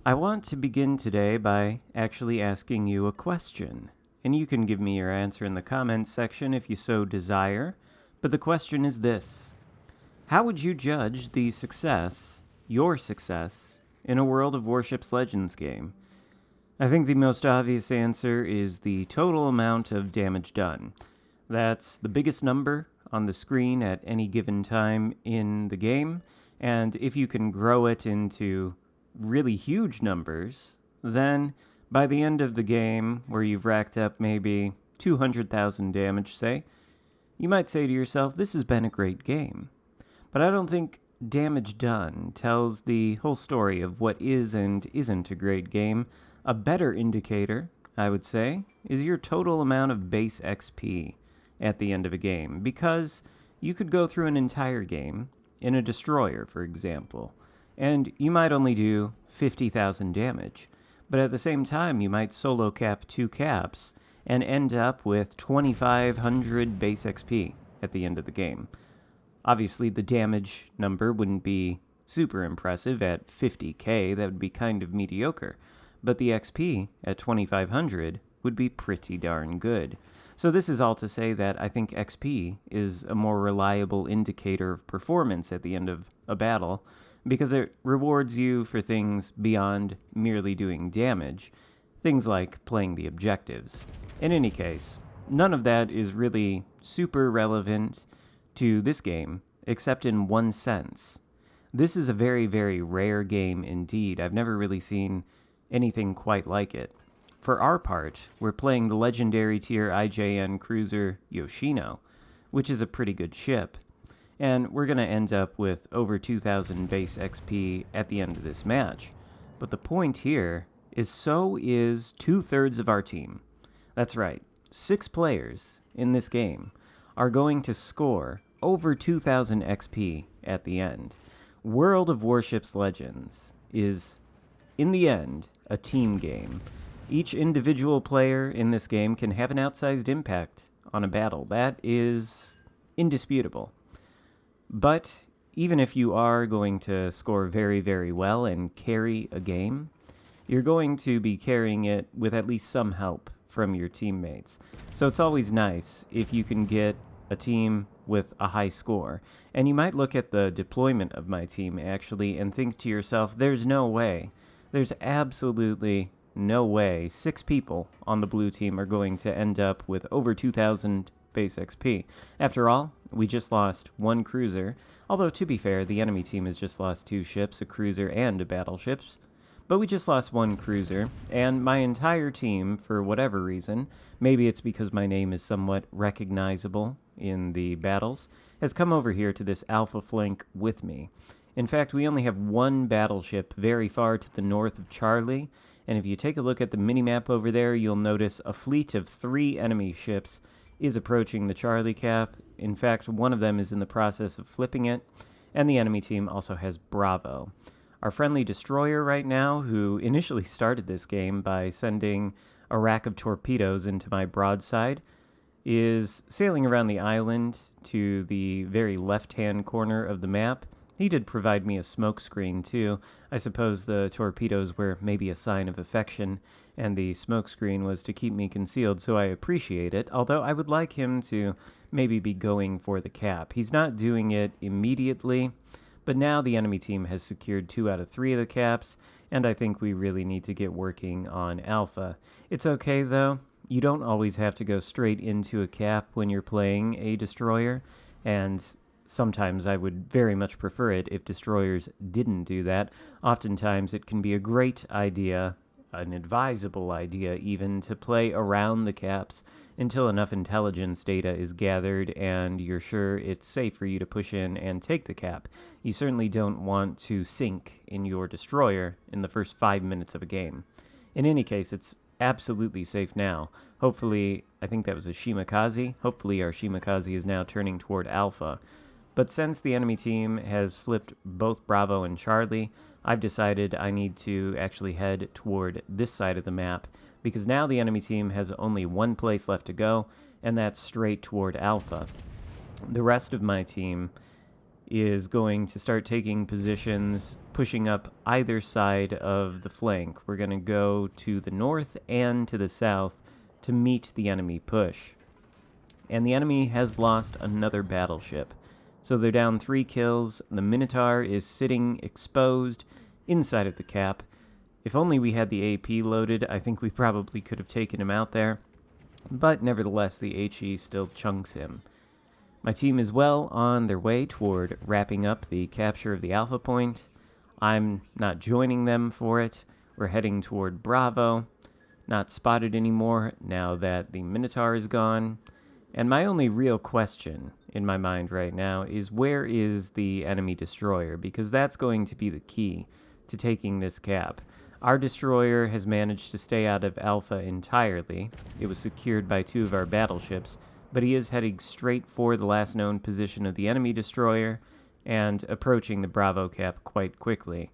I want to begin today by actually asking you a question, and you can give me your answer in the comments section if you so desire, but the question is this. How would you judge the success, your success, in a World of Warships Legends game? I think the most obvious answer is the total amount of damage done. That's the biggest number on the screen at any given time in the game, and if you can grow it into really huge numbers, then by the end of the game, where you've racked up maybe 200,000 damage, say, you might say to yourself, this has been a great game. But I don't think damage done tells the whole story of what is and isn't a great game. A better indicator, I would say, is your total amount of base XP at the end of a game, because you could go through an entire game in a destroyer, for example, and you might only do 50,000 damage, but at the same time you might solo cap 2 caps and end up with 2,500 base XP at the end of the game. Obviously, the damage number wouldn't be super impressive at 50k, that would be kind of mediocre, but the XP at 2,500 would be pretty darn good. So this is all to say that I think XP is a more reliable indicator of performance at the end of a battle, because it rewards you for things beyond merely doing damage, things like playing the objectives. In any case, none of that is really super relevant to this game, except in one sense. This is a very, very rare game indeed. I've never really seen anything quite like it. For our part, we're playing the legendary tier IJN cruiser Yoshino, which is a pretty good ship, and we're going to end up with over 2,000 base XP at the end of this match. But the point here is so is 2/3 of our team. That's right, 6 players in this game are going to score over 2,000 XP at the end. World of Warships Legends is, in the end, a team game. Each individual player in this game can have an outsized impact on a battle. That is indisputable. But even if you are going to score very, very well and carry a game, you're going to be carrying it with at least some help from your teammates. So it's always nice if you can get a team with a high score. And you might look at the deployment of my team, actually, and think to yourself, there's no way. There's absolutely no way 6 people on the blue team are going to end up with over 2,000 base XP. After all, we just lost 1 cruiser, although to be fair, the enemy team has just lost 2 ships, a cruiser and a battleship. But we just lost 1 cruiser, and my entire team, for whatever reason, maybe it's because my name is somewhat recognizable in the battles, has come over here to this alpha flank with me. In fact, we only have 1 battleship very far to the north of Charlie, and if you take a look at the minimap over there, you'll notice a fleet of 3 enemy ships is approaching the Charlie cap. In fact, one of them is in the process of flipping it, and the enemy team also has Bravo. Our friendly destroyer right now, who initially started this game by sending a rack of torpedoes into my broadside, is sailing around the island to the very left-hand corner of the map. He did provide me a smoke screen, too. I suppose the torpedoes were maybe a sign of affection, and the smoke screen was to keep me concealed, so I appreciate it, although I would like him to maybe be going for the cap. He's not doing it immediately, but now the enemy team has secured 2 out of 3 of the caps, and I think we really need to get working on Alpha. It's okay, though. You don't always have to go straight into a cap when you're playing a destroyer, and sometimes I would very much prefer it if destroyers didn't do that. Oftentimes it can be a great idea, an advisable idea even, to play around the caps until enough intelligence data is gathered and you're sure it's safe for you to push in and take the cap. You certainly don't want to sink in your destroyer in the first 5 minutes of a game. In any case, it's absolutely safe now. Hopefully, I think that was a Shimakaze. Hopefully our Shimakaze is now turning toward Alpha. But since the enemy team has flipped both Bravo and Charlie, I've decided I need to actually head toward this side of the map, because now the enemy team has only 1 place left to go, and that's straight toward Alpha. The rest of my team is going to start taking positions, pushing up either side of the flank. We're going to go to the north and to the south to meet the enemy push. And the enemy has lost another battleship. So they're down 3 kills. The Minotaur is sitting exposed inside of the cap. If only we had the AP loaded, I think we probably could have taken him out there. But nevertheless, the HE still chunks him. My team is well on their way toward wrapping up the capture of the Alpha Point. I'm not joining them for it. We're heading toward Bravo. Not spotted anymore now that the Minotaur is gone. And my only real question in my mind right now is, where is the enemy destroyer? Because that's going to be the key to taking this cap. Our destroyer has managed to stay out of Alpha entirely. It was secured by 2 of our battleships, but he is heading straight for the last known position of the enemy destroyer and approaching the Bravo cap quite quickly.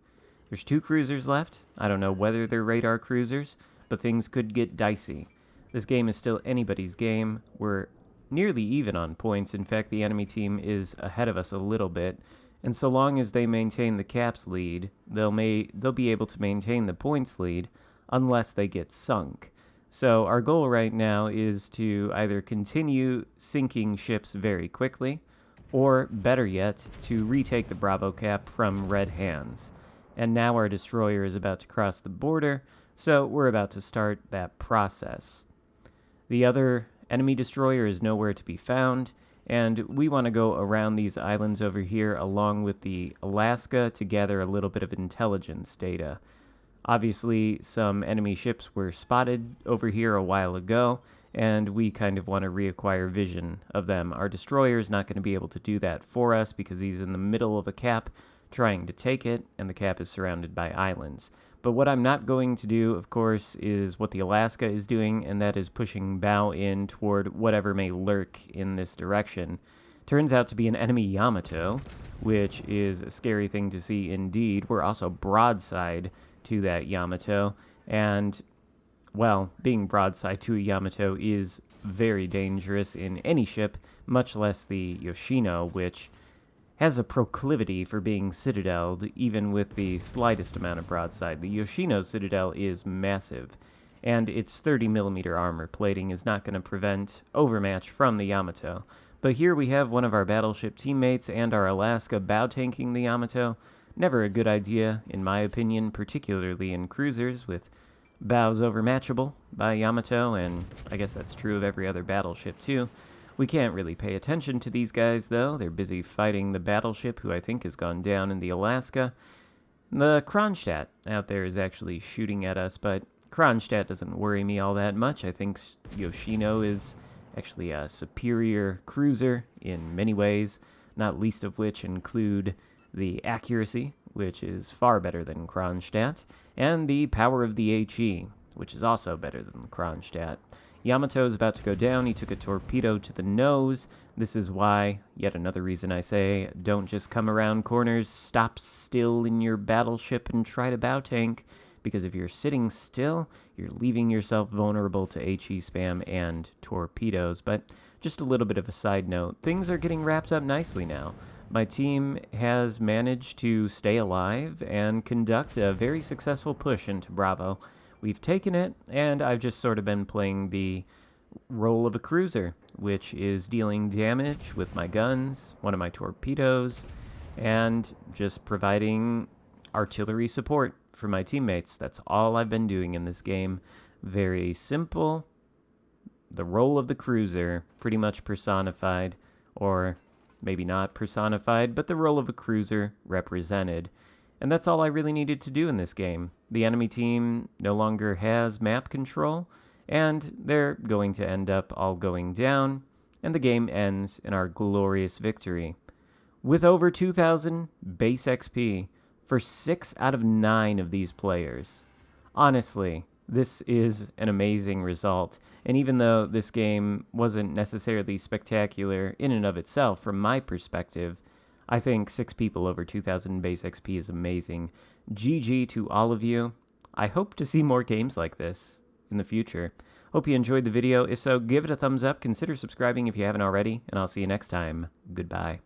There's 2 cruisers left. I don't know whether they're radar cruisers, but things could get dicey. This game is still anybody's game. We're nearly even on points. In fact, the enemy team is ahead of us a little bit, and so long as they maintain the cap's lead, they'll be able to maintain the points lead unless they get sunk. So our goal right now is to either continue sinking ships very quickly, or better yet, to retake the Bravo cap from red hands. And now our destroyer is about to cross the border, so we're about to start that process. The other enemy destroyer is nowhere to be found, and we want to go around these islands over here along with the Alaska to gather a little bit of intelligence data. Obviously, some enemy ships were spotted over here a while ago, and we kind of want to reacquire vision of them. Our destroyer is not going to be able to do that for us because he's in the middle of a cap trying to take it, and the cap is surrounded by islands. But what I'm not going to do, of course, is what the Alaska is doing, and that is pushing bow in toward whatever may lurk in this direction. Turns out to be an enemy Yamato, which is a scary thing to see indeed. We're also broadside to that Yamato, and, well, being broadside to a Yamato is very dangerous in any ship, much less the Yoshino, which has a proclivity for being citadeled, even with the slightest amount of broadside. The Yoshino citadel is massive, and its 30mm armor plating is not going to prevent overmatch from the Yamato. But here we have one of our battleship teammates and our Alaska bow-tanking the Yamato. Never a good idea, in my opinion, particularly in cruisers, with bows overmatchable by Yamato, and I guess that's true of every other battleship too. We can't really pay attention to these guys, though. They're busy fighting the battleship, who I think has gone down in the Alaska. The Kronstadt out there is actually shooting at us, but Kronstadt doesn't worry me all that much. I think Yoshino is actually a superior cruiser in many ways, not least of which include the accuracy, which is far better than Kronstadt, and the power of the HE, which is also better than Kronstadt. Yamato is about to go down. He took a torpedo to the nose. This is why, yet another reason I say, don't just come around corners, stop still in your battleship and try to bow tank, because if you're sitting still, you're leaving yourself vulnerable to HE spam and torpedoes. But just a little bit of a side note, things are getting wrapped up nicely now. My team has managed to stay alive and conduct a very successful push into Bravo. We've taken it, and I've just sort of been playing the role of a cruiser, which is dealing damage with my guns, one of my torpedoes, and just providing artillery support for my teammates. That's all I've been doing in this game. Very simple. The role of the cruiser, pretty much personified, or maybe not personified, but the role of a cruiser represented. And that's all I really needed to do in this game. The enemy team no longer has map control, and they're going to end up all going down, and the game ends in our glorious victory. With over 2,000 base XP for 6 out of 9 of these players. Honestly, this is an amazing result, and even though this game wasn't necessarily spectacular in and of itself from my perspective, I think 6 people over 2,000 base XP is amazing. GG to all of you. I hope to see more games like this in the future. Hope you enjoyed the video. If so, give it a thumbs up. Consider subscribing if you haven't already, and I'll see you next time. Goodbye.